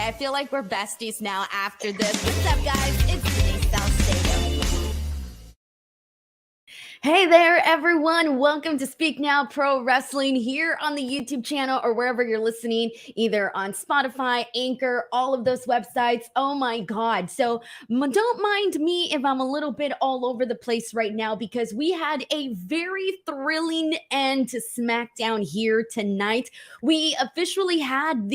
Okay, I feel like we're besties now after this. What's up, guys? It's Denise Salcedo. Hey there, everyone. Welcome to Speak Now Pro Wrestling here on the YouTube channel or wherever you're listening, either on Spotify, Anchor, all of those websites. Oh my God. So don't mind me if I'm a little bit all over the place right now because we had a very thrilling end to SmackDown here tonight. We officially had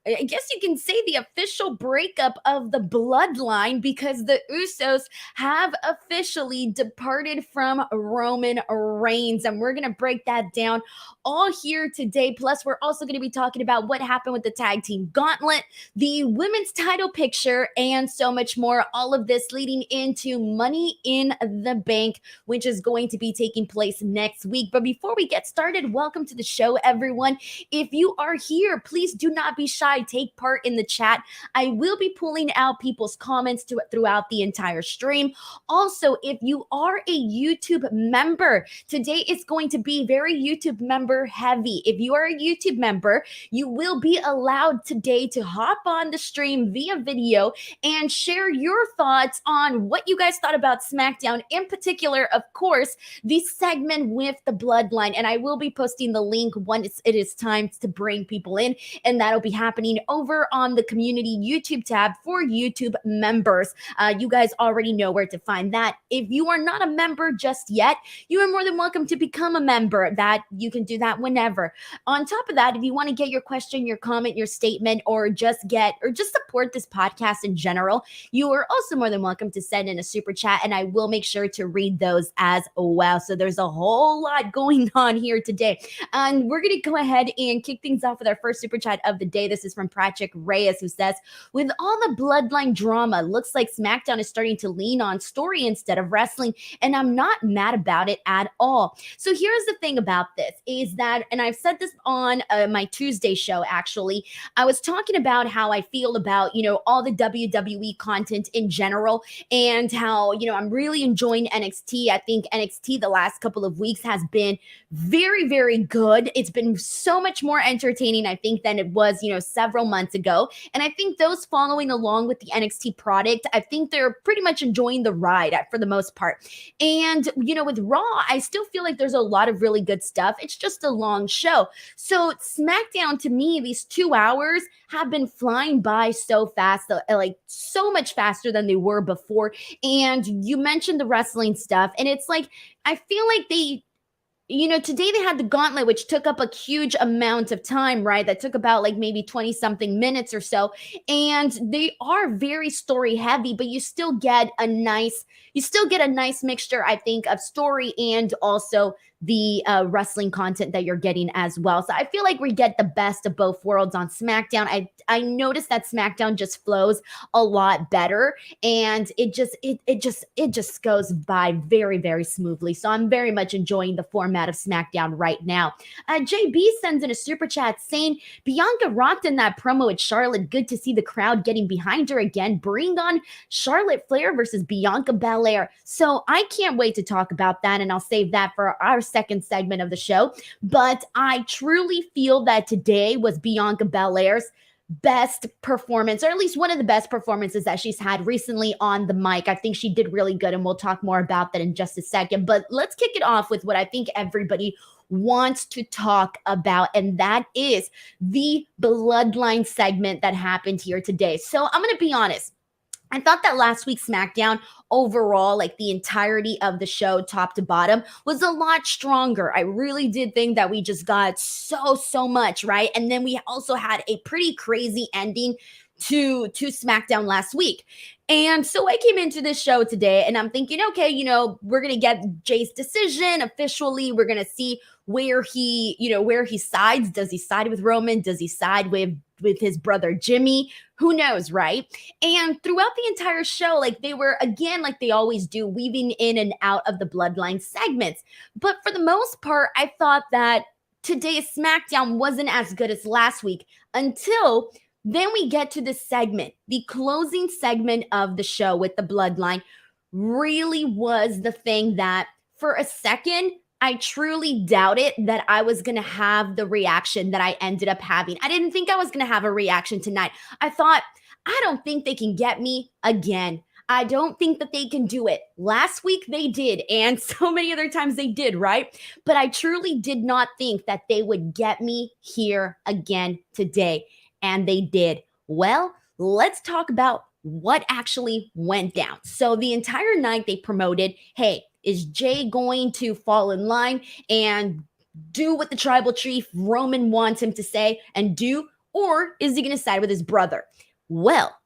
I guess you can say the official breakup of the Bloodline because the Usos have officially departed from Roman Reigns. And we're going to break that down all here today. Plus, we're also going to be talking about what happened with the Tag Team Gauntlet, the women's title picture, and so much more. All of this leading into Money in the Bank, which is going to be taking place next week. But before we get started, welcome to the show, everyone. If you are here, please do not be shy. Take part in the chat. I will be pulling out people's comments throughout the entire stream. Also, if you are a YouTube member, today is going to be very YouTube member heavy. If you are a YouTube member, you will be allowed today to hop on the stream via video and share your thoughts on what you guys thought about SmackDown, in particular, of course, the segment with the Bloodline. And I will be posting the link once it is time to bring people in, and that'll be happening over on the community YouTube tab for YouTube members. You guys already know where to find that. If you are not a member just yet, you are more than welcome to become a member. That you can do that whenever. On top of that, if you want to get your question, your comment, your statement, or just support this podcast in general, you are also more than welcome to send in a super chat, and I will make sure to read those as well. So there's a whole lot going on here today. And we're going to go ahead and kick things off with our first super chat of the day. This is from Patrick Reyes, who says, with all the Bloodline drama, looks like SmackDown is starting to lean on story instead of wrestling, and I'm not mad about it at all. So here's the thing about this is that, and I've said this on my Tuesday show, actually, I was talking about how I feel about, all the WWE content in general and how, I'm really enjoying NXT. I think NXT the last couple of weeks has been very, very good. It's been so much more entertaining, I think, than it was, several months ago. And I think those following along with the NXT product, I think they're pretty much enjoying the ride for the most part. And, with Raw, I still feel like there's a lot of really good stuff. It's just a long show. So SmackDown, to me, these 2 hours have been flying by so fast, like so much faster than they were before. And you mentioned the wrestling stuff, and it's like, I feel like today they had the gauntlet, which took up a huge amount of time, right? That took about like maybe 20 something minutes or so. And they are very story heavy, but you still get a nice mixture, I think, of story and also the wrestling content that you're getting as well. So I feel like we get the best of both worlds on SmackDown. I noticed that SmackDown just flows a lot better, and it just goes by very, very smoothly. So I'm very much enjoying the format of SmackDown right now. JB sends in a super chat saying, Bianca rocked in that promo with Charlotte. Good to see the crowd getting behind her again. Bring on Charlotte Flair versus Bianca Belair. So I can't wait to talk about that, and I'll save that for our second segment of the show. But I truly feel that today was Bianca Belair's best performance, or at least one of the best performances that she's had recently on the mic. I think she did really good, and we'll talk more about that in just a second. But let's kick it off with what I think everybody wants to talk about, and that is the Bloodline segment that happened here today. So I'm going to be honest. I thought that last week's SmackDown overall, like the entirety of the show, top to bottom, was a lot stronger. I really did think that we just got so much, right? And then we also had a pretty crazy ending to SmackDown last week. And so I came into this show today and I'm thinking, okay, we're going to get Jay's decision officially. We're going to see where he sides. Does he side with Roman? Does he side with his brother Jimmy? Who knows, right? And throughout the entire show, like they were, again, like they always do, weaving in and out of the Bloodline segments. But for the most part, I thought that today's SmackDown wasn't as good as last week until then we get to this segment. The closing segment of the show with the Bloodline really was the thing that for a second, I truly doubted that I was going to have the reaction that I ended up having. I didn't think I was going to have a reaction tonight. I thought, I don't think they can get me again. I don't think that they can do it. Last week they did, and so many other times they did, right? But I truly did not think that they would get me here again today, and they did. Well, let's talk about what actually went down. So the entire night they promoted, hey, is Jay going to fall in line and do what the tribal chief Roman wants him to say and do, or is he going to side with his brother? Well,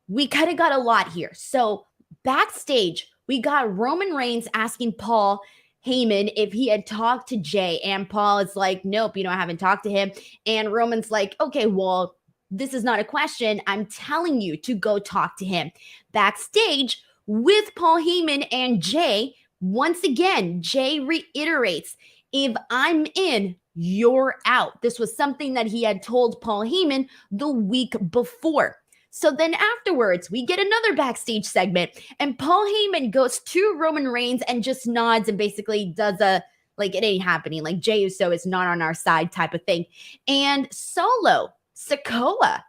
we kind of got a lot here. So backstage, we got Roman Reigns asking Paul Heyman if he had talked to Jay, and Paul is like, nope, I haven't talked to him. And Roman's like, okay, well, this is not a question. I'm telling you to go talk to him. Backstage with Paul Heyman and Jay, once again, Jay reiterates, if I'm in, you're out. This was something that he had told Paul Heyman the week before. So then afterwards, we get another backstage segment, and Paul Heyman goes to Roman Reigns and just nods and basically does a, like, it ain't happening, like Jey Uso is not on our side type of thing. And Solo Sikoa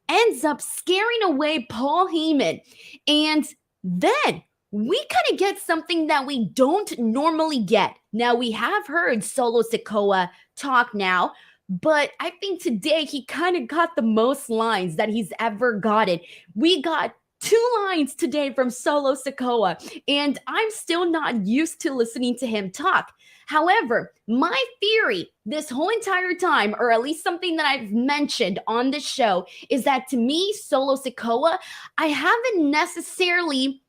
ends up scaring away Paul Heyman. And then we kind of get something that we don't normally get. Now, we have heard Solo Sikoa talk now, but I think today he kind of got the most lines that he's ever gotten. We got 2 lines today from Solo Sikoa, and I'm still not used to listening to him talk. However, my theory this whole entire time, or at least something that I've mentioned on this show, is that to me, Solo Sikoa, I haven't necessarily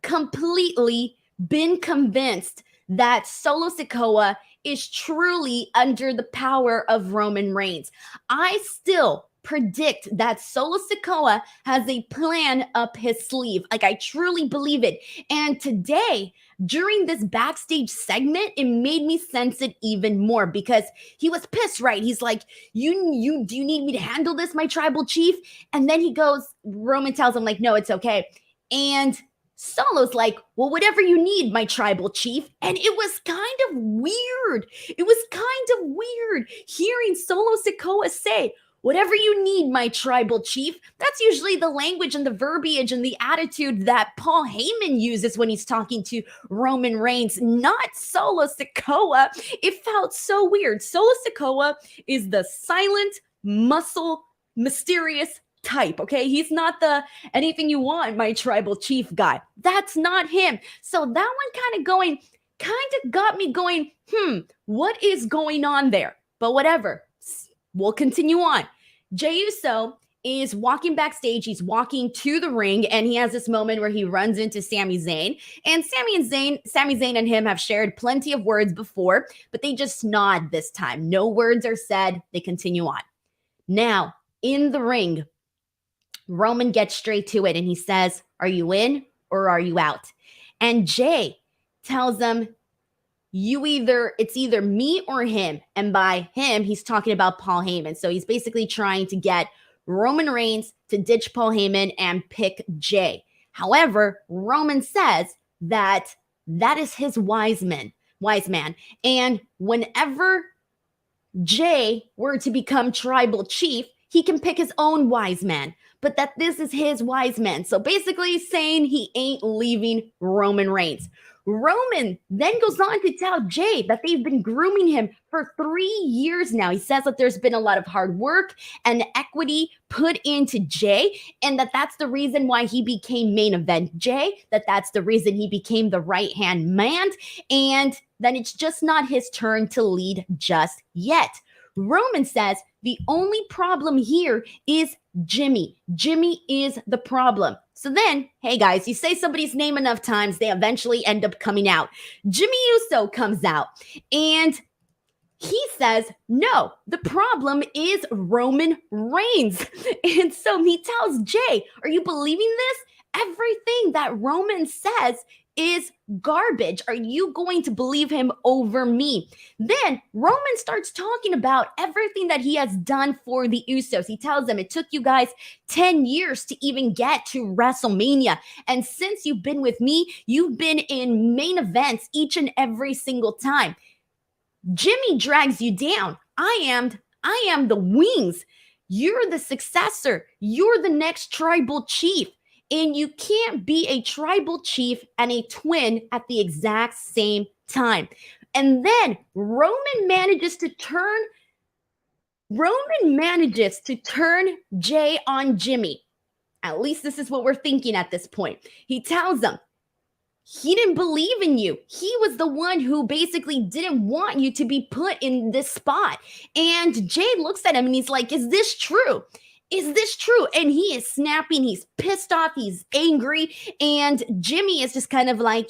completely been convinced that Solo Sikoa is truly under the power of Roman Reigns. I still predict that Solo Sikoa has a plan up his sleeve. Like, I truly believe it. And today, during this backstage segment, it made me sense it even more, because he was pissed, right? He's like, you do you need me to handle this, my tribal chief? And then he goes, Roman tells him, like, no, it's okay. And Solo's like, well, whatever you need, my tribal chief. And it was kind of weird. It was kind of weird hearing Solo Sikoa say, whatever you need, my tribal chief. That's usually the language and the verbiage and the attitude that Paul Heyman uses when he's talking to Roman Reigns, not Solo Sikoa. It felt so weird. Solo Sikoa is the silent, muscle, mysterious type, okay? He's not the anything you want, my tribal chief guy. That's not him. So that one kind of got me going, what is going on there? But whatever. We'll continue on. Jey Uso is walking backstage. He's walking to the ring, and he has this moment where he runs into Sami Zayn. And Sami Zayn and him have shared plenty of words before, but they just nod this time. No words are said. They continue on. Now, in the ring, Roman gets straight to it, and he says, are you in or are you out? And Jay tells him, it's either me or him. And by him, he's talking about Paul Heyman. So he's basically trying to get Roman Reigns to ditch Paul Heyman and pick Jay. However, Roman says that is his wise man. And whenever Jay were to become tribal chief, he can pick his own wise man, but that this is his wise man. So basically saying he ain't leaving Roman Reigns. Roman then goes on to tell Jay that they've been grooming him for 3 years now. He says that there's been a lot of hard work and equity put into Jay, and that's the reason why he became main event Jay, that's the reason he became the right-hand man, and then it's just not his turn to lead just yet. Roman says the only problem here is Jimmy. Jimmy is the problem. So then, hey guys, you say somebody's name enough times, they eventually end up coming out. Jimmy Uso comes out, and he says, no, the problem is Roman Reigns. And so he tells Jay, are you believing this? Everything that Roman says is garbage. Are you going to believe him over me? Then Roman starts talking about everything that he has done for the Usos. He tells them, it took you guys 10 years to even get to WrestleMania. And since you've been with me, you've been in main events each and every single time. Jimmy drags you down. I am the wings. You're the successor. You're the next tribal chief. And you can't be a tribal chief and a twin at the exact same time. And then Roman manages to turn Jay on Jimmy. At least this is what we're thinking at this point. He tells him, he didn't believe in you. He was the one who basically didn't want you to be put in this spot. And Jay looks at him and he's like, is this true? Is this true? And he is snapping. He's pissed off. He's angry. And Jimmy is just kind of like,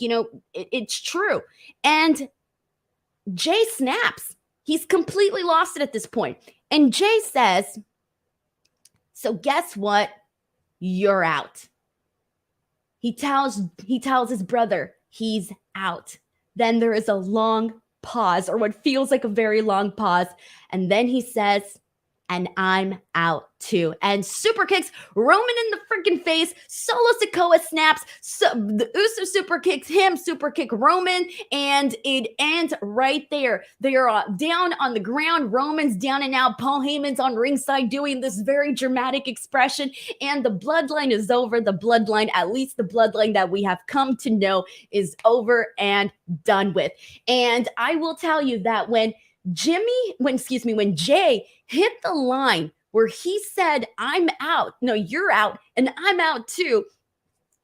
it's true. And Jay snaps. He's completely lost it at this point. And Jay says, so guess what? You're out. He tells his brother he's out. Then there is a long pause, or what feels like a very long pause. And then he says, and I'm out too. And super kicks Roman in the freaking face. Solo Sikoa snaps. So the Uso super kicks him, super kick Roman, and it ends right there. They are down on the ground. Roman's down and out. Paul Heyman's on ringside doing this very dramatic expression, and the bloodline is over. The bloodline, at least the bloodline that we have come to know, is over and done with. And I will tell you that when Jay hit the line where he said, I'm out, no, you're out, and I'm out too,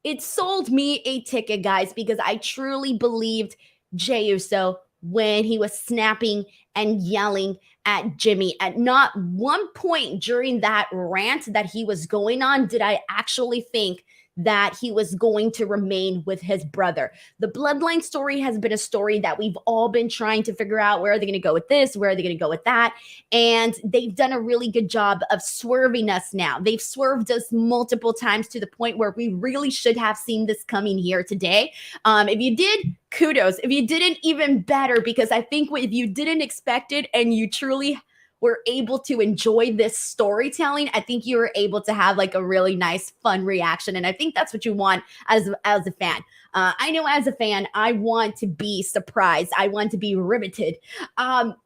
it sold me a ticket, guys, because I truly believed Jey Uso when he was snapping and yelling at Jimmy. At not one point during that rant that he was going on did I actually think that he was going to remain with his brother. The bloodline story has been a story that we've all been trying to figure out. Where are they going to go with this? Where are they going to go with that? And they've done a really good job of swerving us now. They've swerved us multiple times to the point where we really should have seen this coming here today. If you did, kudos. If you didn't, even better, because I think if you didn't expect it and you truly were able to enjoy this storytelling, I think you were able to have like a really nice, fun reaction. And I think that's what you want as a fan. I know as a fan, I want to be surprised. I want to be riveted.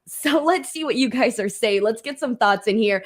So let's see what you guys are saying. Let's get some thoughts in here.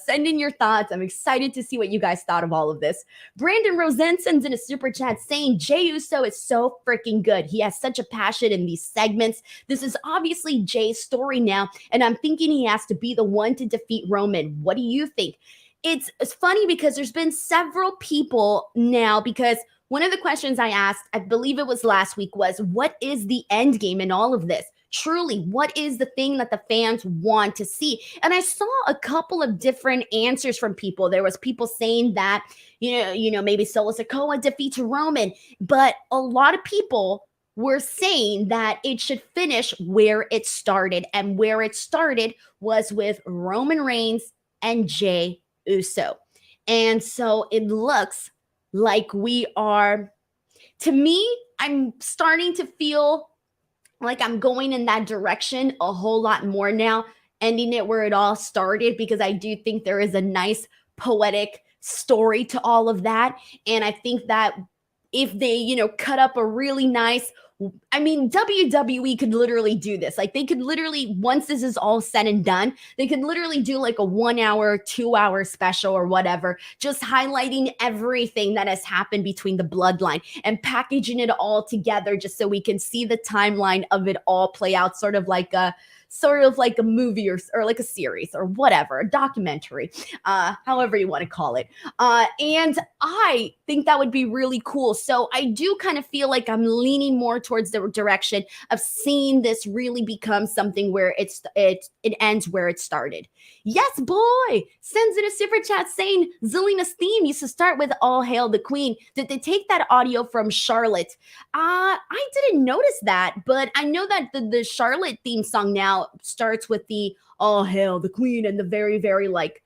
Send in your thoughts. I'm excited to see what you guys thought of all of this. Brandon Rosen sends in a super chat saying, Jey Uso is so freaking good. He has such a passion in these segments. This is obviously Jay's story now, and I'm thinking he has to be the one to defeat Roman. What do you think? It's funny because there's been several people now, because one of the questions I asked, I believe it was last week, was what is the end game in all of this? Truly, what is the thing that the fans want to see? And I saw a couple of different answers from people. There was people saying that, maybe Solo Sikoa defeats Roman, but a lot of people were saying that it should finish where it started. And where it started was with Roman Reigns and Jey Uso. And so it looks like we are, to me, I'm starting to feel like I'm going in that direction a whole lot more now, ending it where it all started, because I do think there is a nice poetic story to all of that. And I think that if they, cut up a really nice, WWE could literally do this. Like, they could literally, once this is all said and done, they could literally do like a 1 hour, 2 hour special or whatever, just highlighting everything that has happened between the bloodline and packaging it all together just so we can see the timeline of it all play out, sort of like a movie or like a series or whatever, a documentary, however you want to call it. And I think that would be really cool. So I do kind of feel like I'm leaning more towards the direction of seeing this really become something where it ends where it started. Yes, boy sends in a super chat saying Zelina's theme used to start with "All Hail the Queen." Did they take that audio from Charlotte? I didn't notice that, but I know that the Charlotte theme song now starts with the "All Hail the Queen" and the very, very like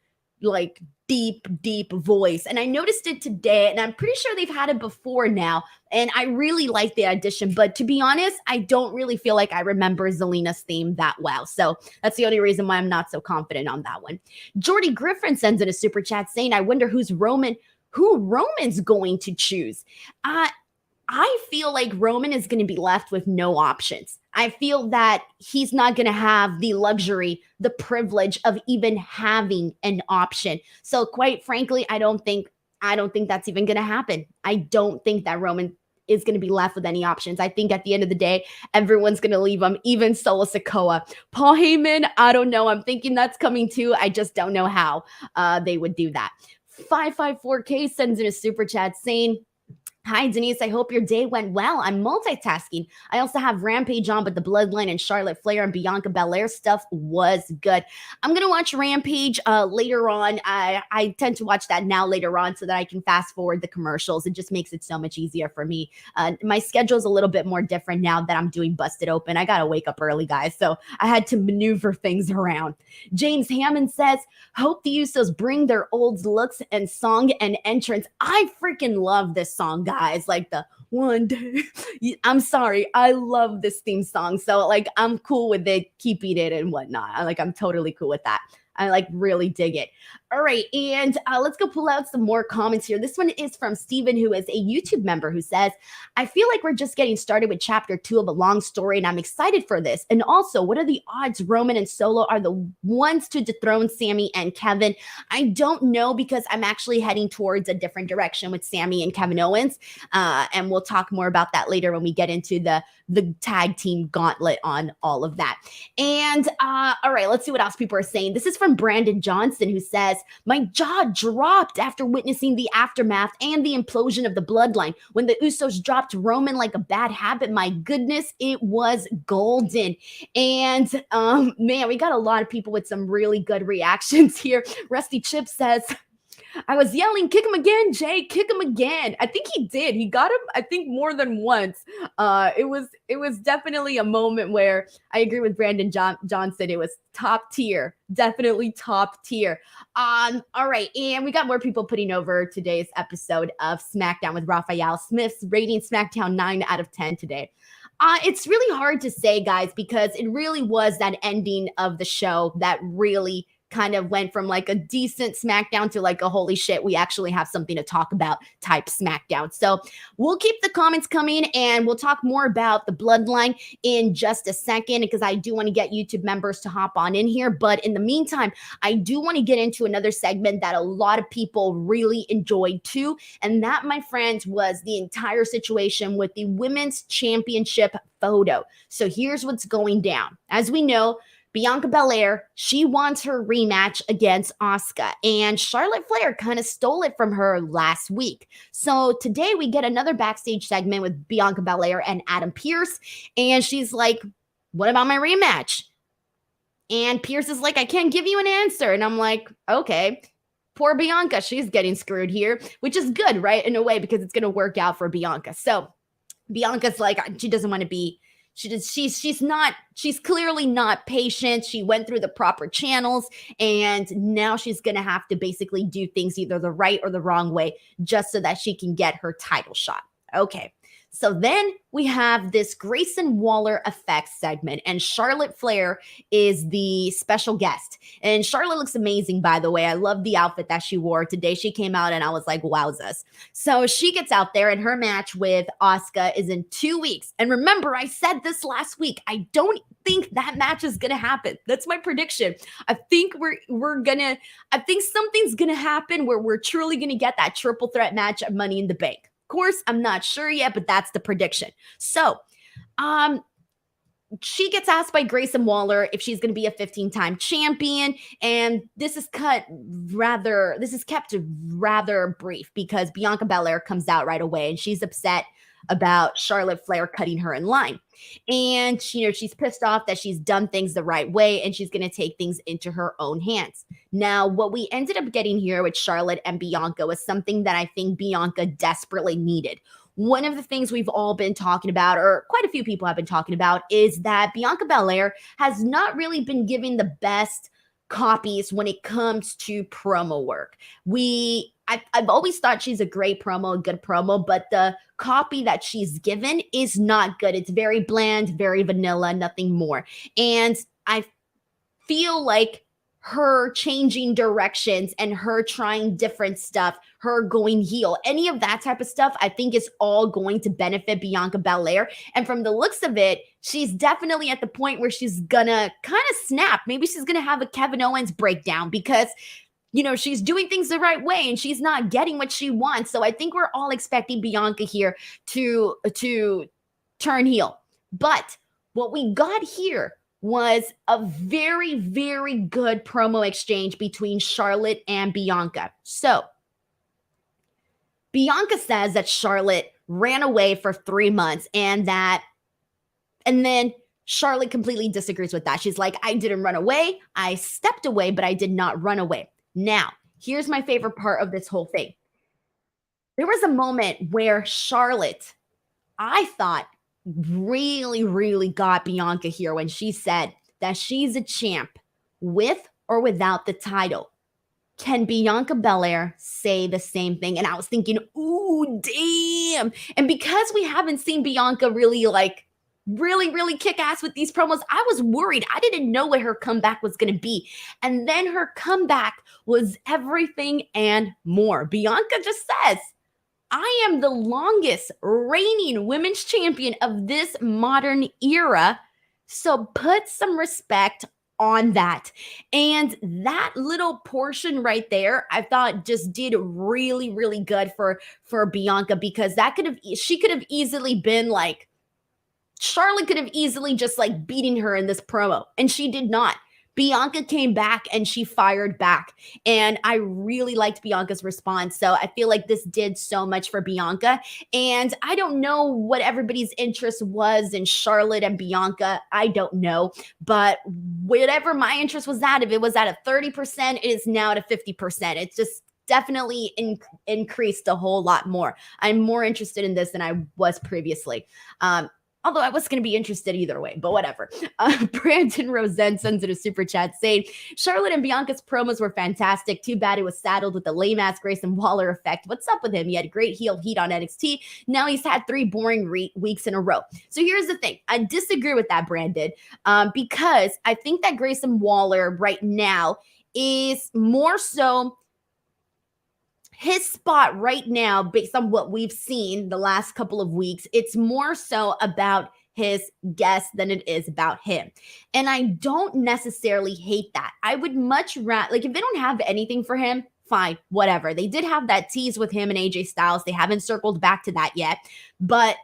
deep voice. And I noticed it today, and I'm pretty sure they've had it before now. And I really like the addition, but to be honest, I don't really feel like I remember Zelina's theme that well. So that's the only reason why I'm not so confident on that one. Jordy Griffin sends in a super chat saying, I wonder who Roman's going to choose. I feel like Roman is going to be left with no options. I feel that he's not going to have the luxury, the privilege of even having an option. So quite frankly, I don't think that's even going to happen. I don't think that Roman is going to be left with any options. I think at the end of the day, everyone's going to leave him, even Solo Sikoa. Paul Heyman, I don't know. I'm thinking that's coming too. I just don't know how they would do that. 554K sends in a super chat saying, hi, Denise. I hope your day went well. I'm multitasking. I also have Rampage on, but the Bloodline and Charlotte Flair and Bianca Belair stuff was good. I'm going to watch Rampage later on. I tend to watch that now later on so that I can fast forward the commercials. It just makes it so much easier for me. My schedule is a little bit more different now that I'm doing Busted Open. I got to wake up early, guys, so I had to maneuver things around. James Hammond says, hope the Usos bring their old looks and song and entrance. I freaking love this song, guys. Like the one day. I'm sorry. I love this theme song. So like I'm cool with it, keeping it and whatnot. I'm totally cool with that. I really dig it. All right. And let's go pull out some more comments here. This one is from Steven, who is a YouTube member, who says, I feel like we're just getting started with chapter 2 of a long story, and I'm excited for this. And also, what are the odds Roman and Solo are the ones to dethrone Sami and Kevin? I don't know, because I'm actually heading towards a different direction with Sami and Kevin Owens. And we'll talk more about that later when we get into the tag team gauntlet on all of that. And all right, let's see what else people are saying. This is from Brandon Johnson, who says, my jaw dropped after witnessing the aftermath and the implosion of the Bloodline. When the Usos dropped Roman like a bad habit, my goodness, it was golden. And man, we got a lot of people with some really good reactions here. Rusty Chip says, I was yelling, kick him again, Jay, kick him again. I think he did. He got him, I think, more than once. It was definitely a moment where I agree with Brandon Johnson. It was top tier, definitely top tier. All right, and we got more people putting over today's episode of SmackDown with Raphael Smith's rating SmackDown 9 out of 10 today. It's really hard to say, guys, because it really was that ending of the show that really kind of went from like a decent SmackDown to like a holy shit, we actually have something to talk about type SmackDown. So we'll keep the comments coming, and we'll talk more about the Bloodline in just a second, because I do want to get YouTube members to hop on in here. But in the meantime, I do want to get into another segment that a lot of people really enjoyed too. And that, my friends, was the entire situation with the Women's Championship photo. So here's what's going down. As we know, Bianca Belair, she wants her rematch against Asuka, and Charlotte Flair kind of stole it from her last week. So today we get another backstage segment with Bianca Belair and Adam Pearce, and she's like, what about my rematch? And Pearce is like, I can't give you an answer. And I'm like, okay. Poor Bianca, she's getting screwed here, which is good, right? In a way, because it's going to work out for Bianca. So Bianca's like, she doesn't want to be, she's clearly not patient. She went through the proper channels, and now she's going to have to basically do things either the right or the wrong way just so that she can get her title shot. Okay. So then we have this Grayson Waller Effect segment, and Charlotte Flair is the special guest. And Charlotte looks amazing, by the way. I love the outfit that she wore today. She came out and I was like, wowzers. So she gets out there, and her match with Asuka is in 2 weeks. And remember, I said this last week. I don't think that match is going to happen. That's my prediction. I think I think something's going to happen where we're truly going to get that triple threat match at Money in the Bank. Of course, I'm not sure yet, but that's the prediction. So, she gets asked by Grayson Waller if she's going to be a 15-time champion, and this is kept rather brief because Bianca Belair comes out right away, and she's upset about Charlotte Flair cutting her in line. And she's pissed off that she's done things the right way, and she's going to take things into her own hands. Now, what we ended up getting here with Charlotte and Bianca was something that I think Bianca desperately needed. One of the things we've all been talking about, or quite a few people have been talking about, is that Bianca Belair has not really been given the best copies when it comes to promo work. I've always thought she's a great promo, a good promo, but the copy that she's given is not good. It's very bland, very vanilla, nothing more. And I feel like her changing directions and her trying different stuff, her going heel, any of that type of stuff, I think is all going to benefit Bianca Belair. And from the looks of it, she's definitely at the point where she's gonna kind of snap. Maybe she's gonna have a Kevin Owens breakdown because she's doing things the right way and she's not getting what she wants. So I think we're all expecting Bianca here to turn heel. But what we got here was a very, very good promo exchange between Charlotte and Bianca. So Bianca says that Charlotte ran away for 3 months and then Charlotte completely disagrees with that. She's like, I didn't run away. I stepped away, but I did not run away. Now, here's my favorite part of this whole thing. There was a moment where Charlotte, I thought, really, really got Bianca here when she said that she's a champ with or without the title. Can Bianca Belair say the same thing? And I was thinking, ooh, damn. And because we haven't seen Bianca really kick ass with these promos, I was worried. I didn't know what her comeback was going to be. And then her comeback was everything and more. Bianca just says, I am the longest reigning women's champion of this modern era. So put some respect on that. And that little portion right there, I thought just did really, really good for Bianca, because she could have easily been like, Charlotte could have easily just like beating her in this promo, and she did not. Bianca came back and she fired back. And I really liked Bianca's response. So I feel like this did so much for Bianca. And I don't know what everybody's interest was in Charlotte and Bianca. I don't know. But whatever my interest was at, if it was at a 30%, it is now at a 50%. It's just definitely increased a whole lot more. I'm more interested in this than I was previously. Although I was going to be interested either way, but whatever. Brandon Rosen sends in a super chat saying, Charlotte and Bianca's promos were fantastic. Too bad it was saddled with the lame-ass Grayson Waller effect. What's up with him? He had great heel heat on NXT. Now he's had 3 boring weeks in a row. So here's the thing. I disagree with that, Brandon, because I think that Grayson Waller right now is more so his spot right now, based on what we've seen the last couple of weeks, it's more so about his guests than it is about him. And I don't necessarily hate that. I would much rather, like, if they don't have anything for him, fine, whatever. They did have that tease with him and AJ Styles. They haven't circled back to that yet, but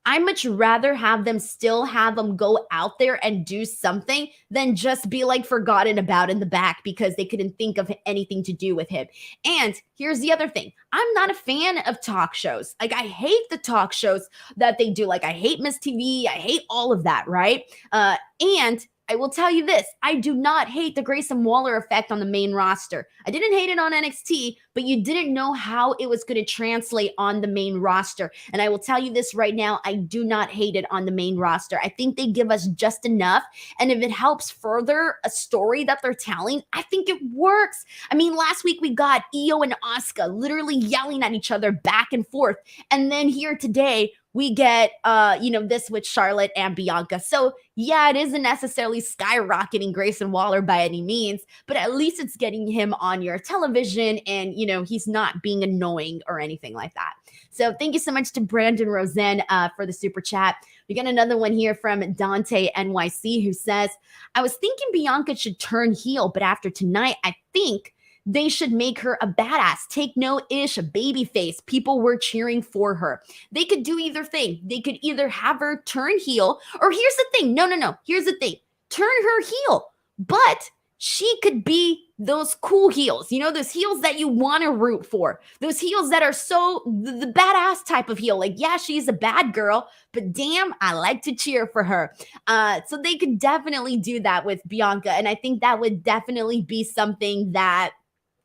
I much rather have them go out there and do something than just be like forgotten about in the back because they couldn't think of anything to do with him. And here's the other thing. I'm not a fan of talk shows. Like, I hate the talk shows that they do. Like, I hate Miss TV. I hate all of that, right? And I will tell you this. I do not hate the Grayson Waller effect on the main roster. I didn't hate it on NXT, but you didn't know how it was going to translate on the main roster. And I will tell you this right now. I do not hate it on the main roster. I think they give us just enough. And if it helps further a story that they're telling, I think it works. I mean, last week we got IYO and Asuka literally yelling at each other back and forth. And then here today, we get, this with Charlotte and Bianca. So yeah, it isn't necessarily skyrocketing Grayson Waller by any means, but at least it's getting him on your television and, he's not being annoying or anything like that. So thank you so much to Brandon Rosen for the super chat. We got another one here from Dante NYC who says, I was thinking Bianca should turn heel, but after tonight, I think they should make her a badass, take no ish, a baby face. People were cheering for her. They could do either thing. They could either have her turn heel, or here's the thing. No. Here's the thing. Turn her heel, but she could be those cool heels. Those heels that you want to root for. Those heels that are so the badass type of heel. Like, yeah, she's a bad girl, but damn, I like to cheer for her. So they could definitely do that with Bianca. And I think that would definitely be something that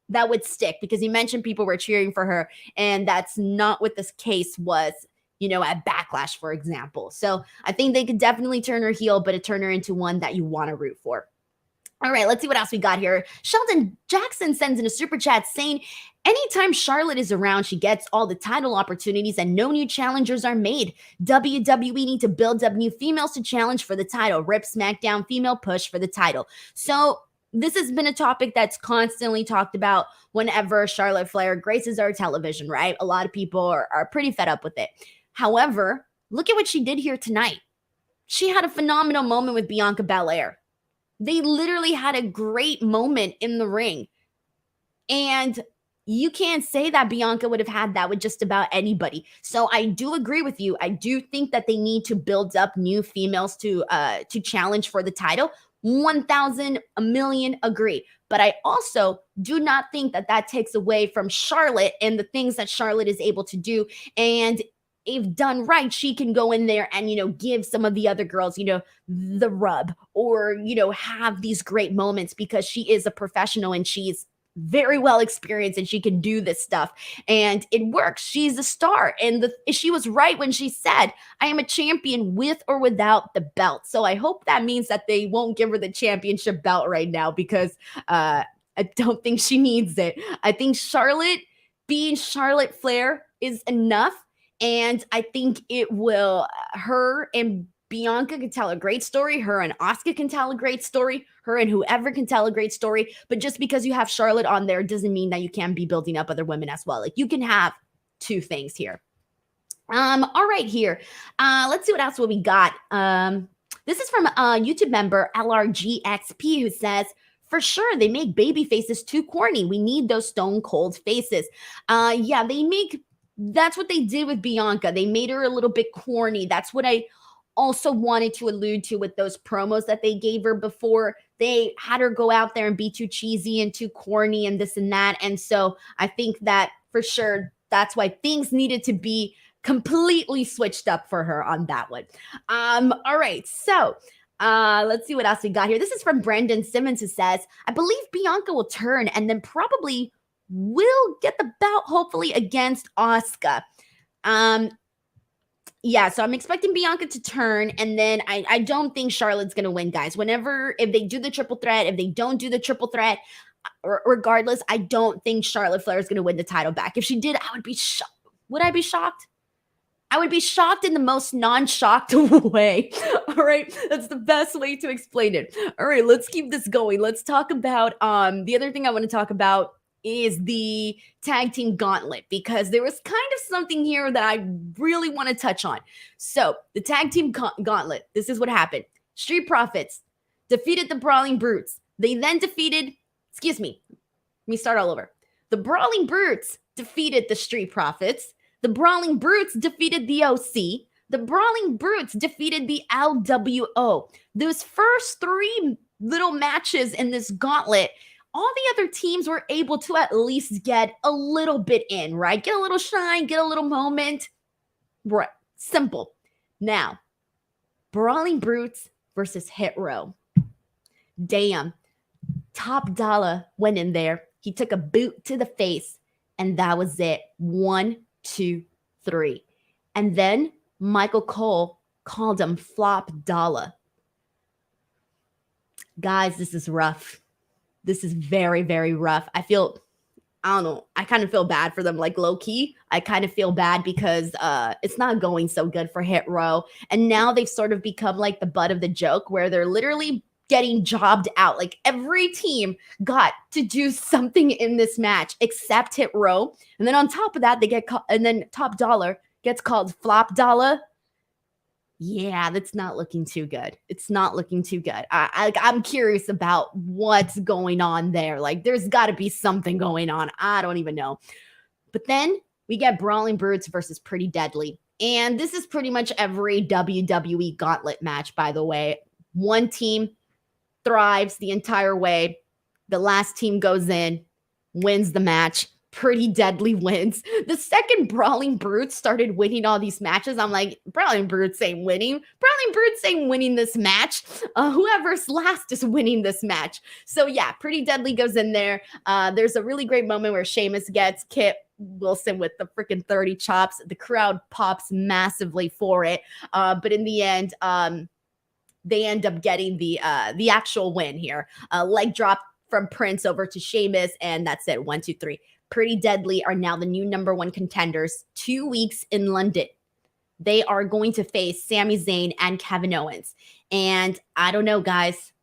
would stick, because you mentioned people were cheering for her, and that's not what this case was, at Backlash, for example. So I think they could definitely turn her heel, but turn her into one that you want to root for. All right, let's see what else we got here. Sheldon Jackson sends in a super chat saying, anytime Charlotte is around, she gets all the title opportunities and no new challengers are made. WWE need to build up new females to challenge for the title. Rip SmackDown female push for the title. So this has been a topic that's constantly talked about whenever Charlotte Flair graces our television, right? A lot of people are pretty fed up with it. However, look at what she did here tonight. She had a phenomenal moment with Bianca Belair. They literally had a great moment in the ring. And you can't say that Bianca would have had that with just about anybody. So I do agree with you. I do think that they need to build up new females to challenge for the title. 1,000, a million, agree. But I also do not think that that takes away from Charlotte and the things that Charlotte is able to do. And if done right, she can go in there and, give some of the other girls, the rub, or, have these great moments because she is a professional and she's very well experienced and she can do this stuff and it works. She's a star. And she was right when she said, I am a champion with or without the belt. So I hope that means that they won't give her the championship belt right now because I don't think she needs it. I think Charlotte being Charlotte Flair is enough. And I think it will, her and Bianca can tell a great story. Her and Asuka can tell a great story. Her and whoever can tell a great story. But just because you have Charlotte on there doesn't mean that you can't be building up other women as well. Like you can have two things here. All right, here. Let's see what else we got. This is from a YouTube member, LRGXP, who says, for sure, they make baby faces too corny. We need those stone cold faces. Yeah, that's what they did with Bianca. They made her a little bit corny. That's what I also wanted to allude to with those promos that they gave her before. They had her go out there and be too cheesy and too corny and this and that. And so I think that for sure, that's why things needed to be completely switched up for her on that one. All right. So let's see what else we got here. This is from Brandon Simmons, who says, I believe Bianca will turn and then probably will get the belt, hopefully, against Asuka. Yeah, so I'm expecting Bianca to turn, and then I don't think Charlotte's going to win, guys. If they do the triple threat, if they don't do the triple threat, regardless, I don't think Charlotte Flair is going to win the title back. If she did, I would be shocked. Would I be shocked? I would be shocked in the most non-shocked way. All right, that's the best way to explain it. All right, let's keep this going. Let's talk about the other thing I want to talk about is the tag team gauntlet, because there was kind of something here that I really want to touch on. So the tag team gauntlet, this is what happened. Street Profits defeated the Brawling Brutes. They then defeated, let me start all over. The Brawling Brutes defeated the Street Profits. The Brawling Brutes defeated the OC. The Brawling Brutes defeated the LWO. Those first three little matches in this gauntlet, all the other teams were able to at least get a little bit in, right? Get a little shine, get a little moment. Right. Simple. Now, Brawling Brutes versus Hit Row. Damn. Top Dollar went in there. He took a boot to the face, and that was it. 1, 2, 3. And then Michael Cole called him Flop Dollar. Guys, this is rough. This is very, very rough. I kind of feel bad for them, like low key. I kind of feel bad because it's not going so good for Hit Row. And now they've sort of become like the butt of the joke where they're literally getting jobbed out. Like every team got to do something in this match except Hit Row. And then on top of that, and then Top Dollar gets called Flop Dollar. Yeah, that's not looking too good. It's not looking too good. I'm curious about what's going on there. Like, there's got to be something going on. I don't even know. But then we get Brawling Brutes versus Pretty Deadly. And this is pretty much every WWE Gauntlet match, by the way. One team thrives the entire way. The last team goes in, wins the match. Pretty Deadly wins. The second Brawling Brutes started winning all these matches, I'm like, Brawling Brutes ain't winning. Brawling Brutes ain't winning this match. Whoever's last is winning this match. So yeah, Pretty Deadly goes in there. There's a really great moment where Sheamus gets Kit Wilson with the freaking 30 chops. The crowd pops massively for it. But in the end, they end up getting the actual win here. Leg drop from Prince over to Sheamus, and that's it. 1, 2, 3. Pretty Deadly are now the new #1 contenders. 2 weeks in London. They are going to face Sami Zayn and Kevin Owens. And I don't know, guys.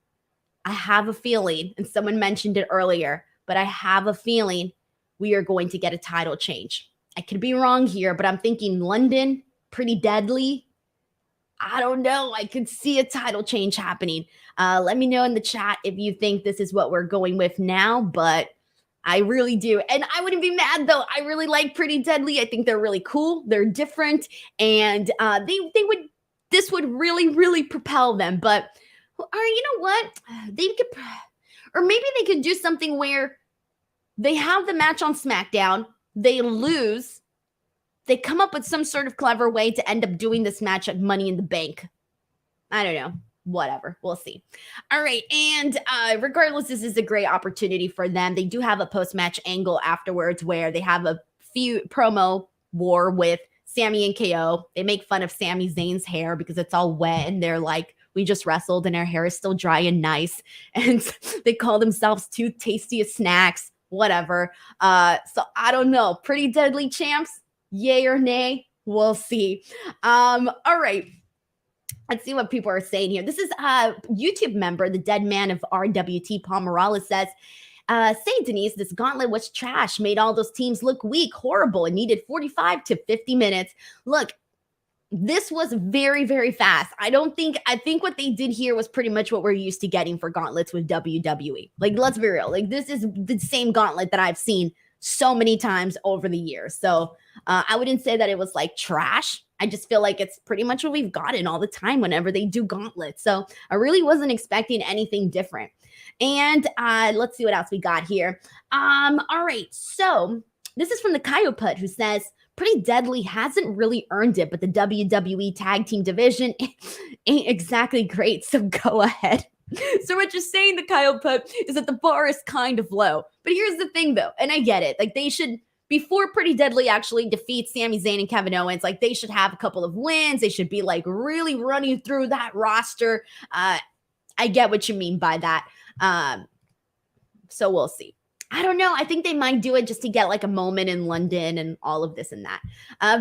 I have a feeling, and someone mentioned it earlier, but I have a feeling we are going to get a title change. I could be wrong here, but I'm thinking London, Pretty Deadly. I don't know. I could see a title change happening. Let me know in the chat if you think this is what we're going with now, but I really do. And I wouldn't be mad though. I really like Pretty Deadly. I think they're really cool. They're different. And this would really propel them. But you know what? They could, or maybe they could do something where they have the match on SmackDown, they lose, they come up with some sort of clever way to end up doing this match at Money in the Bank. I don't know. Whatever. We'll see. All right. And regardless, this is a great opportunity for them. They do have a post-match angle afterwards where they have a few promo war with Sami and KO. They make fun of Sami Zayn's hair because it's all wet and they're like, we just wrestled and our hair is still dry and nice. And they call themselves two tastiest snacks, whatever. So I don't know. Pretty Deadly champs, yay or nay? We'll see. All right. Let's see what people are saying here. This is a YouTube member, the dead man of RWT, Paul Morales says, say, Denise, this gauntlet was trash, made all those teams look weak, horrible, and needed 45 to 50 minutes. Look, this was very fast. I think what they did here was pretty much what we're used to getting for gauntlets with WWE. Like, let's be real. Like, this is the same gauntlet that I've seen so many times over the years. So I wouldn't say that it was like trash. I just feel like it's pretty much what we've gotten all the time whenever they do gauntlets. So I really wasn't expecting anything different. And let's see what else we got here. All right. So this is from the Coyote who says, Pretty Deadly hasn't really earned it, but the WWE tag team division ain't exactly great. So go ahead. So what you're saying, the Coyote, is that the bar is kind of low. But here's the thing, though, and I get it. Like, they should, before Pretty Deadly actually defeats Sami Zayn and Kevin Owens, like, they should have a couple of wins. They should be, like, really running through that roster. I get what you mean by that. So we'll see. I don't know. I think they might do it just to get like a moment in London and all of this and that.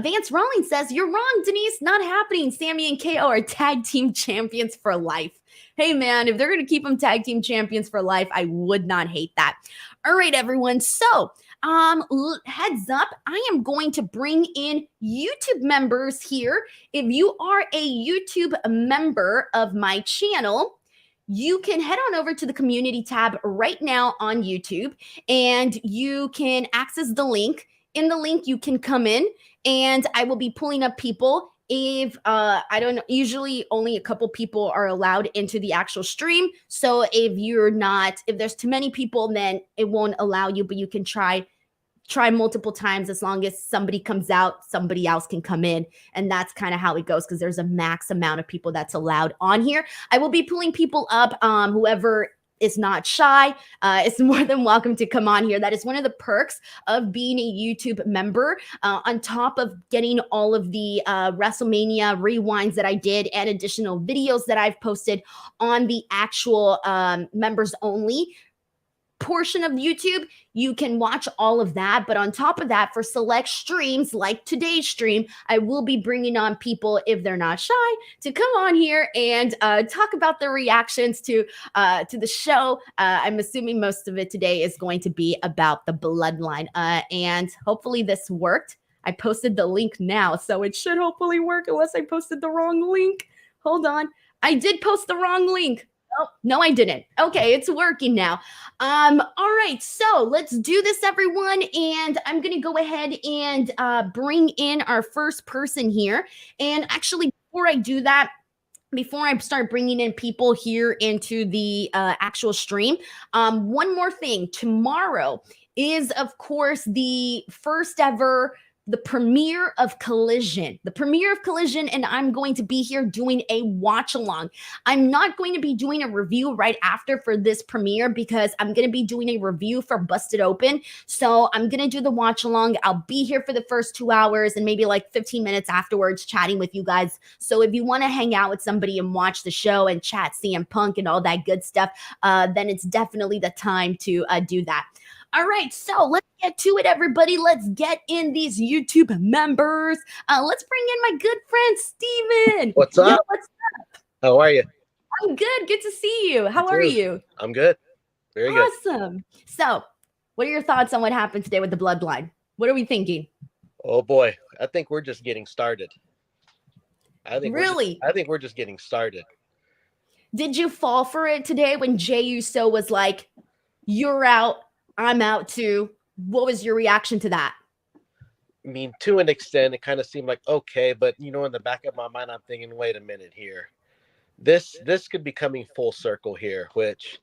Vance Rawlings says, you're wrong, Denise. Not happening. Sami and KO are tag team champions for life. Hey, man, if they're going to keep them tag team champions for life, I would not hate that. All right, everyone. So heads up, I am going to bring in YouTube members here. If you are a YouTube member of my channel, you can head on over to the community tab right now on YouTube and you can access the link. In the link, you can come in and I will be pulling up people. If I don't know, usually only a couple people are allowed into the actual stream. So if there's too many people, then it won't allow you, but you can try multiple times. As long as somebody comes out, somebody else can come in. And that's kind of how it goes because there's a max amount of people that's allowed on here. I will be pulling people up. Whoever is not shy is more than welcome to come on here. That is one of the perks of being a YouTube member. On top of getting all of the WrestleMania rewinds that I did and additional videos that I've posted on the actual members only portion of YouTube, you can watch all of that. But on top of that, for select streams like today's stream, I will be bringing on people, if they're not shy, to come on here and talk about their reactions to the show. I'm assuming most of it today is going to be about the Bloodline, and hopefully this worked. I posted the link now, so it should hopefully work unless I posted the wrong link. Hold on. I did post the wrong link. Oh, no, I didn't. Okay, it's working now. All right, so let's do this, everyone. And I'm going to go ahead and bring in our first person here. And actually, before I do that, before I start bringing in people here into the actual stream, one more thing. Tomorrow is, of course, the first ever the premiere of Collision. And I'm going to be here doing a watch along. I'm not going to be doing a review right after for this premiere because I'm going to be doing a review for Busted Open. So I'm going to do the watch along. I'll be here for the first 2 hours and maybe like 15 minutes afterwards chatting with you guys. So if you want to hang out with somebody and watch the show and chat CM Punk and all that good stuff, then it's definitely the time to do that. All right, so let's get to it, everybody. Let's get in these YouTube members. Let's bring in my good friend, Steven. What's up? What's up? How are you? I'm good. Good to see you. How You are too. you? I'm good. Very good. Awesome. So, what are your thoughts on what happened today with the Bloodline? What are we thinking? Oh boy, I think we're just getting started. Really? I think we're just getting started. Did you fall for it today when Jey Uso was like, "You're out, I'm out too"? What was your reaction to that? I mean, to an extent, it kind of seemed like okay, but in the back of my mind, I'm thinking, wait a minute here. This could be coming full circle here, which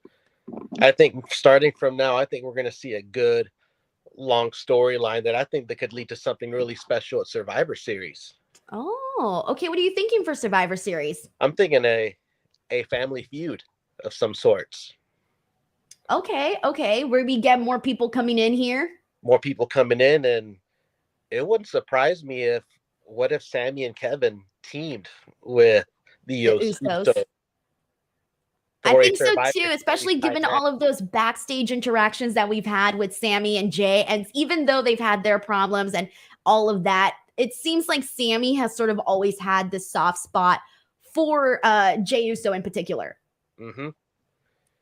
I think starting from now, I think we're going to see a good long storyline that I think that could lead to something really special at Survivor Series. Oh, okay. What are you thinking for Survivor Series? I'm thinking a family feud of some sorts. Okay. Where we get more people coming in here. More people coming in, and it wouldn't surprise me what if Sami and Kevin teamed with the The Usos Usos. I for a think so Survivor too, Series especially given title. all of those backstage interactions that we've had with Sami and Jey. And even though they've had their problems and all of that, it seems like Sami has sort of always had this soft spot for Jey Uso in particular. Mm-hmm.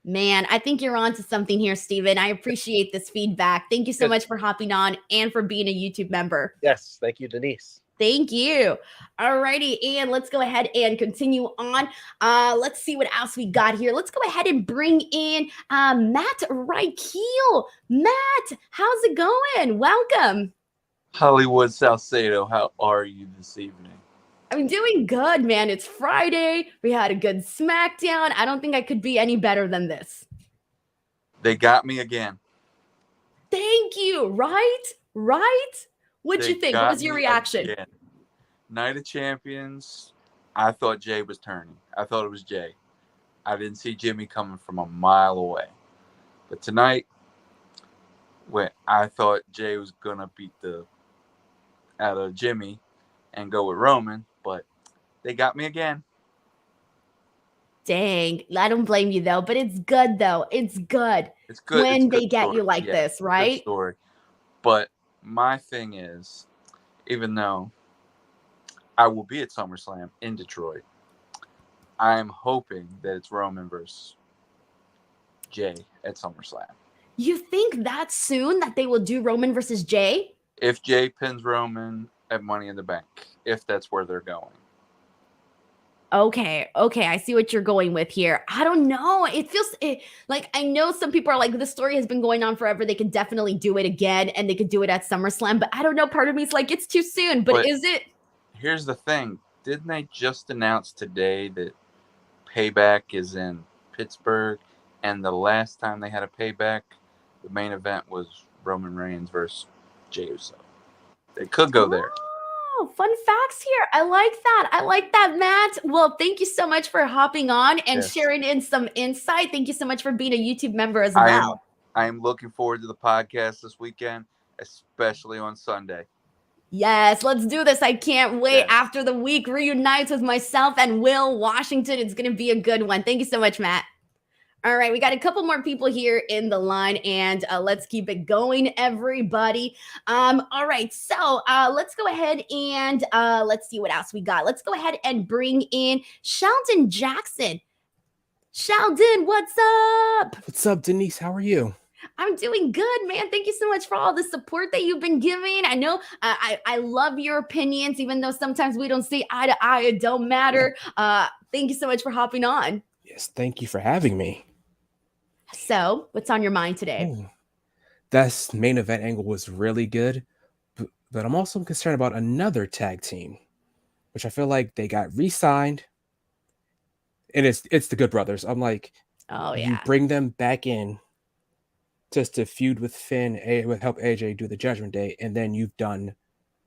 Man, I think you're onto something here, Steven. I appreciate this feedback. Thank you so much for hopping on and for being a YouTube member. Yes, thank you, Denise. Thank you. All righty, and let's go ahead and continue on. Let's see what else we got here. Let's go ahead and bring in Matt Reichel. Matt, how's it going? Welcome. Hollywood Salcedo, how are you this evening? I'm doing good, man. It's Friday. We had a good SmackDown. I don't think I could be any better than this. They got me again. Thank you. Right? What'd you think? What was your reaction? Again. Night of Champions, I thought Jey was turning. I thought it was Jey. I didn't see Jimmy coming from a mile away. But tonight, when I thought Jey was going to beat the out of Jimmy and go with Roman, but they got me again. Dang, I don't blame you though, but it's good though. It's good. It's good when it's they good get story. You like this, right? Good story. But my thing is, even though I will be at SummerSlam in Detroit, I'm hoping that it's Roman versus Jey at SummerSlam. You think that soon that they will do Roman versus Jey? If Jey pins Roman at Money in the Bank, if that's where they're going. Okay, I see what you're going with here. I don't know. It feels like I know some people are like, this story has been going on forever. They could definitely do it again, and they could do it at SummerSlam. But I don't know. Part of me is like, it's too soon. But is it? Here's the thing. Didn't they just announce today that Payback is in Pittsburgh? And the last time they had a Payback, the main event was Roman Reigns versus Jey Uso. They could go there. Oh, fun facts here. I like that, Matt. Well, thank you so much for hopping on and sharing in some insight. Thank you so much for being a YouTube member as well. I am looking forward to the podcast this weekend, especially on Sunday. Yes, let's do this. I can't wait. After the week reunites with myself and Will Washington. It's going to be a good one. Thank you so much, Matt. All right, we got a couple more people here in the line, and let's keep it going, everybody. All right, so let's go ahead and let's see what else we got. Let's go ahead and bring in Sheldon Jackson. Sheldon, what's up? What's up, Denise? How are you? I'm doing good, man. Thank you so much for all the support that you've been giving. I know I love your opinions, even though sometimes we don't see eye to eye. It don't matter. Thank you so much for hopping on. Yes, thank you for having me. So, what's on your mind today? That main event angle was really good, but I'm also concerned about another tag team, which I feel like they got re-signed, and it's the Good Brothers. I'm like, you bring them back in just to feud with Finn, with help AJ do the Judgment Day, and then you've done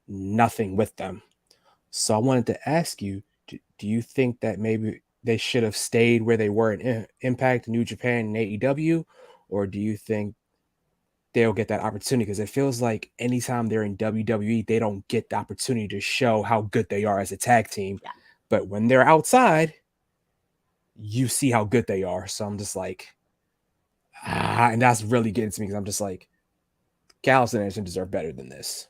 nothing with them. So I wanted to ask you, do you think that maybe they should have stayed where they were in Impact, New Japan, and AEW? Or do you think they'll get that opportunity? Because it feels like anytime they're in WWE, they don't get the opportunity to show how good they are as a tag team. Yeah. But when they're outside, you see how good they are. So I'm just like, and that's really getting to me because I'm just like, Gallows and Anderson deserve better than this.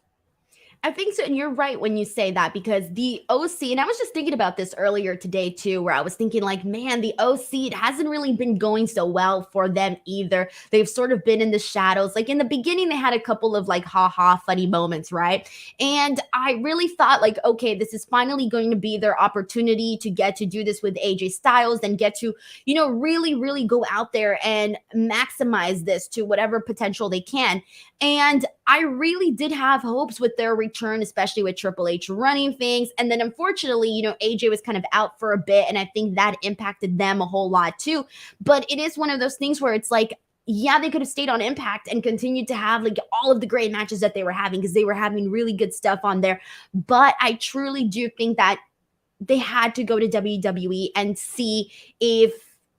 I think so. And you're right when you say that, because the OC, and I was just thinking about this earlier today too, where I was thinking like, man, the OC, it hasn't really been going so well for them either. They've sort of been in the shadows. Like in the beginning, they had a couple of like, funny moments, right? And I really thought like, okay, this is finally going to be their opportunity to get to do this with AJ Styles and get to, really, really go out there and maximize this to whatever potential they can. And I really did have hopes with their return, especially with Triple H running things. And then unfortunately, AJ was kind of out for a bit, and I think that impacted them a whole lot too. But it is one of those things where it's like, yeah, they could have stayed on Impact and continued to have like all of the great matches that they were having, because they were having really good stuff on there. But I truly do think that they had to go to WWE and see if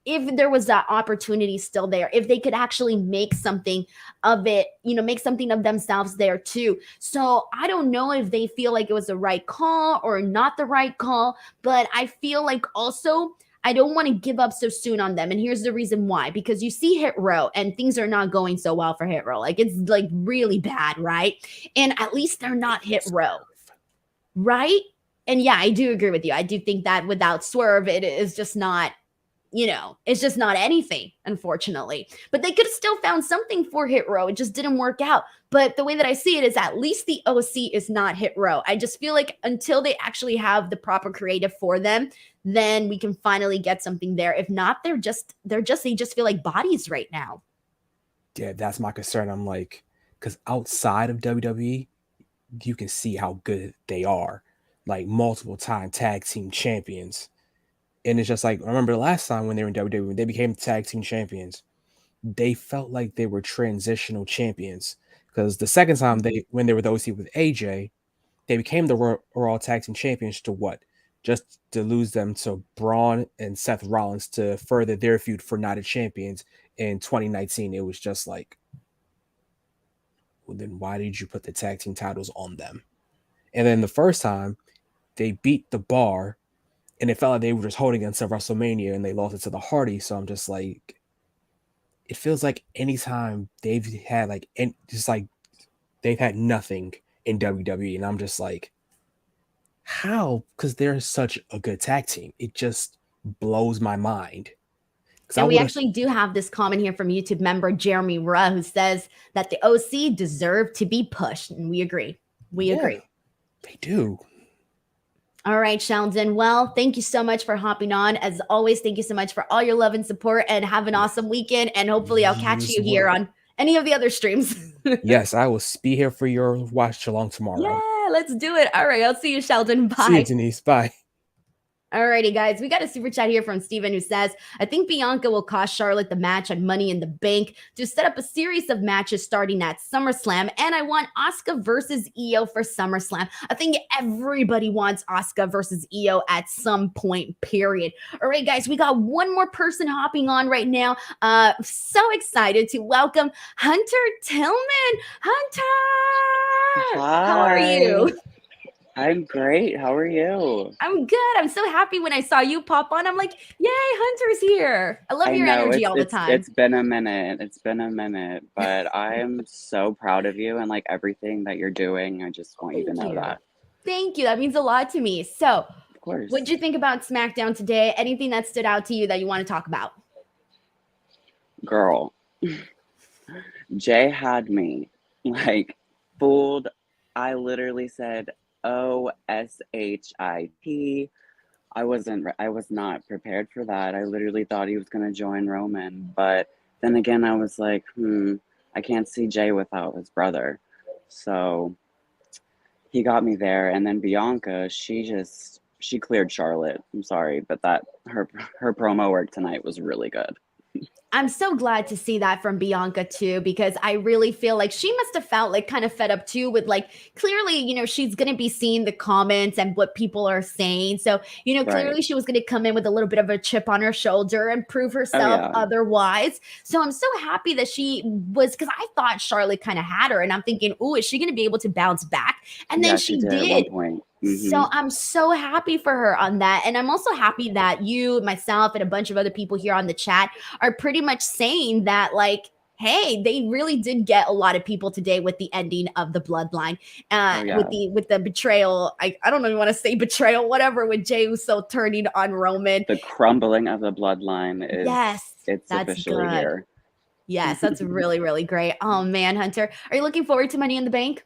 there was that opportunity still there, if they could actually make something of it, make something of themselves there too. So I don't know if they feel like it was the right call or not the right call, but I feel like also I don't want to give up so soon on them. And here's the reason why, because you see Hit Row and things are not going so well for Hit Row. Like it's like really bad, right? And at least they're not Hit Row, right? And yeah, I do agree with you. I do think that without Swerve, it is just not, it's just not anything, unfortunately. But they could have still found something for Hit Row. It just didn't work out. But the way that I see it is at least the OC is not Hit Row. I just feel like until they actually have the proper creative for them, then we can finally get something there. If not, they just feel like bodies right now. Yeah, that's my concern. I'm like, because outside of WWE, you can see how good they are. Like multiple time tag team champions. And it's just like, I remember the last time when they were in WWE, when they became tag team champions, they felt like they were transitional champions. Because the second time when they were the OC with AJ, they became the Raw tag team champions to what? Just to lose them to Braun and Seth Rollins to further their feud for Night of Champions in 2019. It was just like, well, then why did you put the tag team titles on them? And then the first time, they beat the Bar, and it felt like they were just holding it until WrestleMania, and they lost it to the Hardy. So I'm just like, it feels like anytime they've had they've had nothing in WWE, and I'm just like, how? Because they're such a good tag team. It just blows my mind. And we actually do have this comment here from YouTube member Jeremy Ruh, who says that the OC deserve to be pushed, and we agree. We agree. They do. All right, Sheldon. Well, thank you so much for hopping on. As always, thank you so much for all your love and support, and have an awesome weekend. And hopefully I'll catch you here on any of the other streams. Yes, I will be here for your watch along tomorrow. Yeah, let's do it. All right, I'll see you, Sheldon. Bye. See you, Denise. Bye. Alrighty, guys, we got a super chat here from Steven, who says, I think Bianca will cost Charlotte the match at Money in the Bank to set up a series of matches starting at SummerSlam, and I want Asuka versus Io for SummerSlam. I think everybody wants Asuka versus Io at some point, period. All right, guys, we got one more person hopping on right now. So excited to welcome Hunter Tillman. Hunter! Hi. How are you? I'm great. How are you? I'm good. I'm so happy when I saw you pop on. I'm like, yay, Hunter's here. I love your energy all the time. It's been a minute, but I am so proud of you and like everything that you're doing. I just want you to know that. Thank you. That means a lot to me. So, of course. What'd you think about SmackDown today? Anything that stood out to you that you want to talk about? Girl, Jay had me like fooled. I literally said OSHIT. I was not prepared for that. I literally thought he was going to join Roman, but then again, I was like, I can't see Jay without his brother. So he got me there. And then Bianca, she cleared Charlotte. I'm sorry, but her promo work tonight was really good. I'm so glad to see that from Bianca too, because I really feel like she must have felt like kind of fed up too with like, clearly, she's going to be seeing the comments and what people are saying. So, clearly she was going to come in with a little bit of a chip on her shoulder and prove herself otherwise. So I'm so happy that she was, because I thought Charlotte kind of had her and I'm thinking, oh, is she going to be able to bounce back? And then she did. At one point. Mm-hmm. So I'm so happy for her on that. And I'm also happy that you, myself, and a bunch of other people here on the chat are pretty much saying that, like, hey, they really did get a lot of people today with the ending of the Bloodline, with the betrayal. I don't even want to say betrayal, whatever, with Jey Uso turning on Roman. The crumbling of the Bloodline is it's that's officially good. here. Yes, that's really, really great. Oh man, Hunter, are you looking forward to Money in the Bank?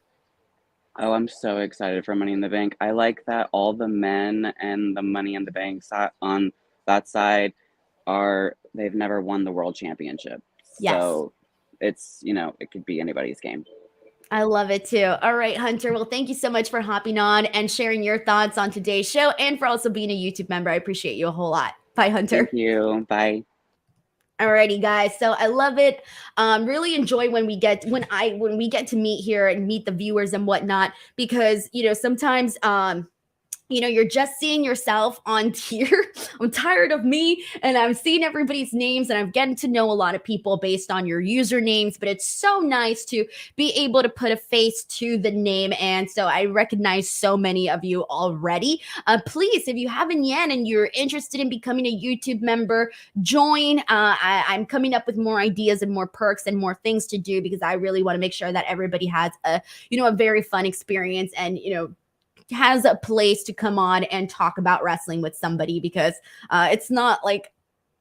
Oh, I'm so excited for Money in the Bank. I like that all the men and the Money in the Bank on that side they've never won the world championship. Yes. So it's, it could be anybody's game. I love it too. All right, Hunter. Well, thank you so much for hopping on and sharing your thoughts on today's show and for also being a YouTube member. I appreciate you a whole lot. Bye, Hunter. Thank you. Bye. Alrighty, guys. So I love it. Really enjoy when we get to meet here and meet the viewers and whatnot, because sometimes you're just seeing yourself on tier. I'm tired of me, and I'm seeing everybody's names, and I'm getting to know a lot of people based on your usernames, but it's so nice to be able to put a face to the name. And so I recognize so many of you already. Please, if you haven't yet and you're interested in becoming a YouTube member, join. I'm coming up with more ideas and more perks and more things to do, because I really want to make sure that everybody has a very fun experience, and has a place to come on and talk about wrestling with somebody, because it's not like,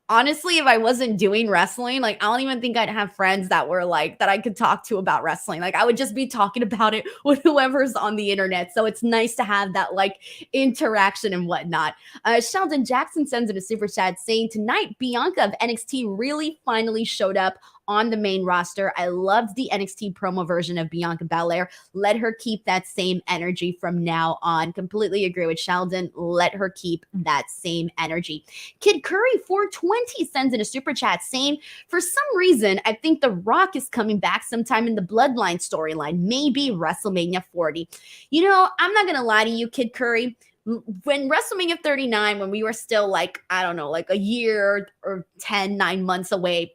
honestly, if I wasn't doing wrestling, like, I don't even think I'd have friends that were like, that I could talk to about wrestling. Like, I would just be talking about it with whoever's on the internet. So it's nice to have that like interaction and whatnot. Sheldon Jackson sends in a super chat saying, tonight, Bianca of NXT really finally showed up on the main roster. I loved the NXT promo version of Bianca Belair. Let her keep that same energy from now on. Completely agree with Sheldon. Let her keep that same energy. Kid Curry 420 sends in a super chat saying, for some reason, I think The Rock is coming back sometime in the Bloodline storyline, maybe WrestleMania 40. I'm not going to lie to you, Kid Curry. When WrestleMania 39, when we were still like, I don't know, like a year or 9 months away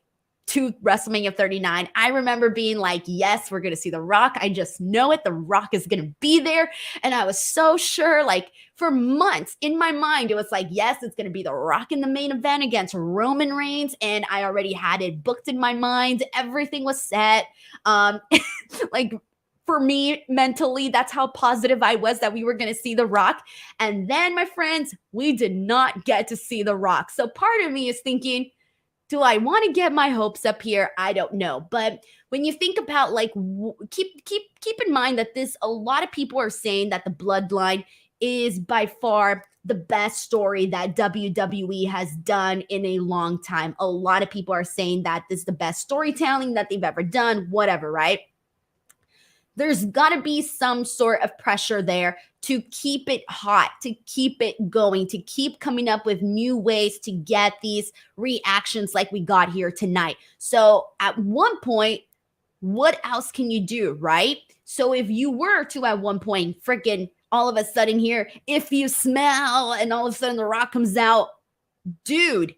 to WrestleMania 39, I remember being like, yes, we're going to see The Rock. I just know it. The Rock is going to be there. And I was so sure, like, for months in my mind, it was like, yes, it's going to be The Rock in the main event against Roman Reigns. And I already had it booked in my mind. Everything was set. Like, for me, mentally, that's how positive I was that we were going to see The Rock. And then, my friends, we did not get to see The Rock. So part of me is thinking, do I want to get my hopes up here? I don't know. But when you think about, like, keep in mind that a lot of people are saying that the Bloodline is by far the best story that WWE has done in a long time. A lot of people are saying that this is the best storytelling that they've ever done, whatever, right? There's got to be some sort of pressure there to keep it hot, to keep it going, to keep coming up with new ways to get these reactions like we got here tonight. So at one point, what else can you do, right? So if you were to at one point freaking all of a sudden here, if you smell, and all of a sudden The Rock comes out, dude,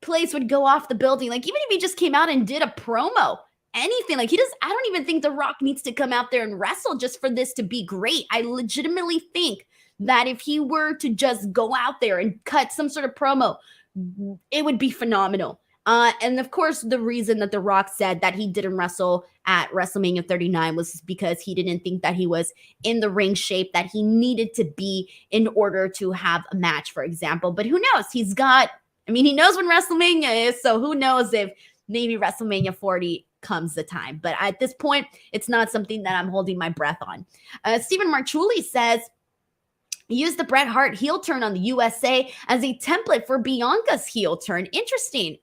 place would go off the building. Like, even if he just came out and did a promo, anything, like, I don't even think The Rock needs to come out there and wrestle just for this to be great. I legitimately think that if he were to just go out there and cut some sort of promo, it would be phenomenal. And of course, the reason that The Rock said that he didn't wrestle at WrestleMania 39 was because he didn't think that he was in the ring shape that he needed to be in order to have a match, for example. But who knows? He knows when WrestleMania is, so who knows if maybe WrestleMania 40 comes the time. But at this point, it's not something that I'm holding my breath on. Stephen Marchuli says, use the Bret Hart heel turn on the USA as a template for Bianca's heel turn. Interesting.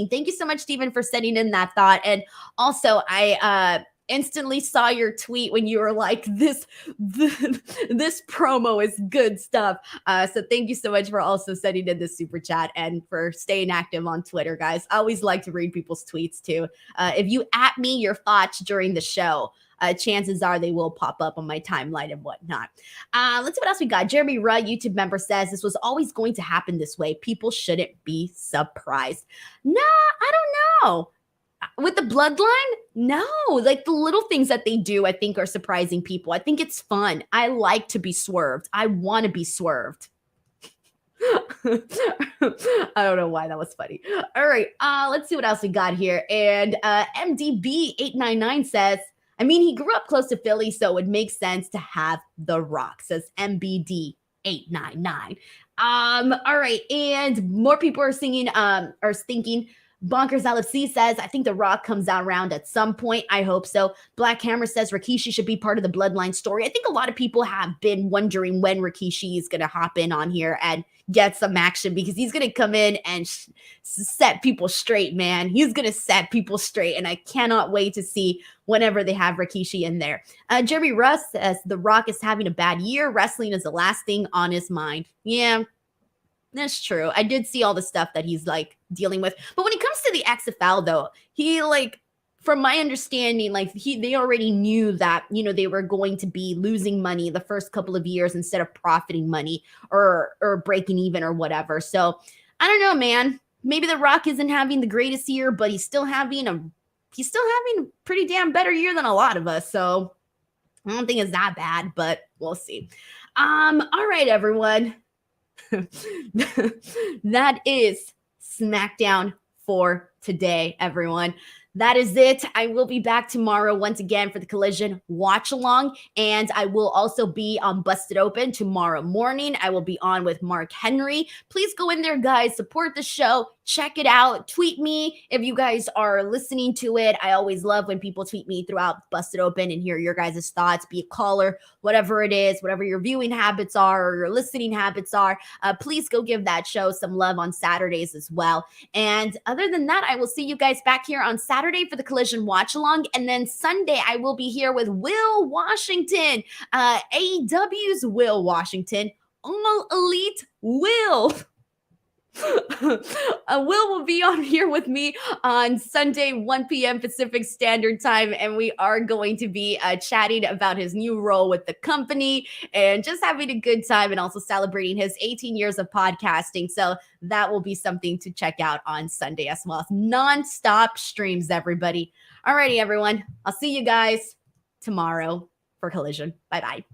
Thank you so much, Stephen, for sending in that thought. And also, I instantly saw your tweet when you were like, this promo is good stuff. So thank you so much for also sending in this super chat and for staying active on Twitter, guys. I always like to read people's tweets too. If you at me your thoughts during the show, chances are they will pop up on my timeline and whatnot. Let's see what else we got. Jeremy Rudd, YouTube member, says this was always going to happen this way. People shouldn't be surprised. Nah, I don't know. With the Bloodline, no. Like, the little things that they do, I think, are surprising people. I think it's fun. I like to be swerved. I want to be swerved. I don't know why that was funny. All right, let's see what else we got here. And MDB899 says, I mean, he grew up close to Philly, so it would make sense to have The Rock, says MBD899. All right, and more people are singing, are thinking. Bonkers LFC says, I think The Rock comes out around at some point. I hope so. Black Hammer says Rikishi should be part of the Bloodline story. I think a lot of people have been wondering when Rikishi is going to hop in on here and get some action, because he's going to come in and set people straight, man. He's going to set people straight, and I cannot wait to see whenever they have Rikishi in there. Jeremy Russ says The Rock is having a bad year. Wrestling is the last thing on his mind. Yeah. That's true. I did see all the stuff that he's like dealing with. But when it comes to the XFL though, he like, from my understanding, like they already knew that, you know, they were going to be losing money the first couple of years instead of profiting money or breaking even or whatever. So I don't know, man. Maybe The Rock isn't having the greatest year, but he's still having a pretty damn better year than a lot of us. So I don't think it's that bad, but we'll see. All right, everyone. That is SmackDown for today, everyone. That is it. I will be back tomorrow once again for the Collision watch along, and I will also be on Busted Open tomorrow morning. I will be on with Mark Henry. Please go in there, guys. Support the show. Check it out. Tweet me if you guys are listening to it. I always love when people tweet me throughout Busted Open and hear your guys' thoughts. Be a caller, whatever it is, whatever your viewing habits are or your listening habits are. Please go give that show some love on Saturdays as well. And other than that, I will see you guys back here on Saturday for the Collision watch along. And then Sunday, I will be here with Will Washington, AEW's Will Washington, All Elite Will. Will be on here with me on Sunday, 1 p.m. Pacific Standard Time, and we are going to be chatting about his new role with the company and just having a good time, and also celebrating his 18 years of podcasting. So that will be something to check out on Sunday as well. Non-stop streams, everybody. Alrighty, everyone. I'll see you guys tomorrow for Collision. Bye-bye.